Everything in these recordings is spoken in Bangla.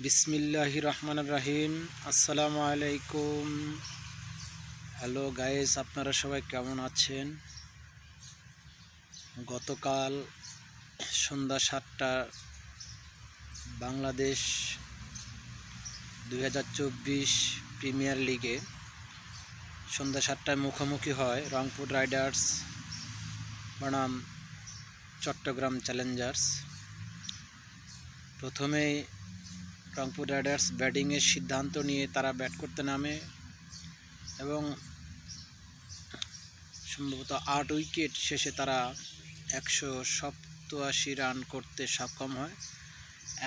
বিসমিল্লাহির রহমানির রহিম। আসসালামু আলাইকুম। হ্যালো গাইস, আপনারা সবাই কেমন আছেন? গতকাল সন্ধ্যা 7টা বাংলাদেশ 2024 প্রিমিয়ার লিগে সন্ধ্যা 7টায় মুখোমুখি হয় রংপুর রাইডার্স বনাম চট্টগ্রাম চ্যালেঞ্জার্স। প্রথমেই রংপুর রাইডার্স ব্যাটিংয়ের সিদ্ধান্ত নিয়ে তারা ব্যাট করতে নামে এবং সম্ভবত 8 উইকেট শেষে তারা 187 রান করতে সক্ষম হয়।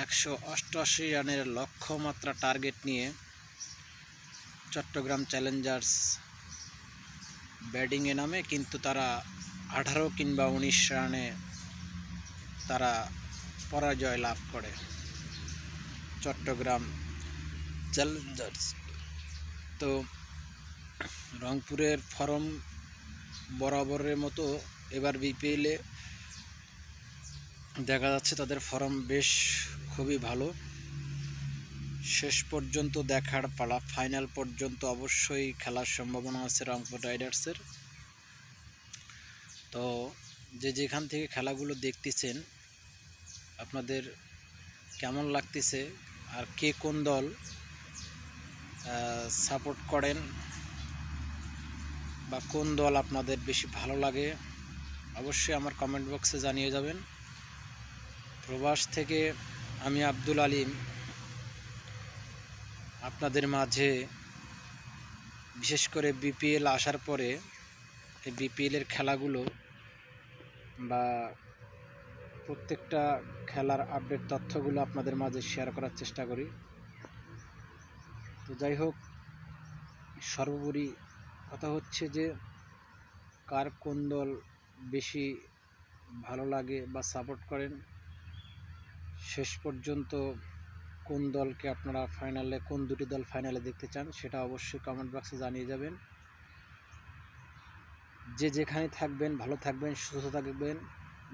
188 রানের লক্ষ্যমাত্রা টার্গেট নিয়ে চট্টগ্রাম চ্যালেঞ্জার্স ব্যাটিংয়ে নামে, কিন্তু তারা 18 কিংবা 19 রানে তারা পরাজয় লাভ করে চট্টগ্রাম চ্যালেঞ্জার্স। তো রংপুরের ফর্ম বরাবরের মতো এবার বিপিএলে দেখা যাচ্ছে তাদের ফর্ম বেশ খুবই ভালো। শেষ পর্যন্ত দেখার পালা, ফাইনাল পর্যন্ত অবশ্যই খেলার সম্ভাবনা আছে রংপুর রাইডার্সের। তো যে যেখান থেকে খেলাগুলো দেখতেছেন আপনাদের কেমন লাগতেছে আর কে কোন দল সাপোর্ট করেন বা কোন দল আপনাদের বেশি ভালো লাগে অবশ্যই আমার কমেন্ট বক্সে জানিয়ে যাবেন। প্রবাস থেকে আমি আব্দুল আলিম আপনাদের মাঝে, বিশেষ করে বিপিএল আসার পরে এই বিপিএলের খেলাগুলো বা প্রত্যেকটা খেলার আপডেট তথ্যগুলো আপনাদের মাঝে শেয়ার করার চেষ্টা করি। তো যাই হোক, সর্বোপরি কথা হচ্ছে যে কার কোন দল বেশি ভালো লাগে বা সাপোর্ট করেন, শেষ পর্যন্ত কোন দলকে আপনারা ফাইনালে, কোন দুটি দল ফাইনালে দেখতে চান সেটা অবশ্যই কমেন্ট বক্সে জানিয়ে যাবেন। যে যেখানে থাকবেন ভালো থাকবেন, সুস্থ থাকবেন,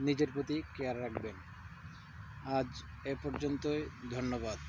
নিজের প্রতি কেয়ার রাখবেন। আজ এ পর্যন্তই, ধন্যবাদ।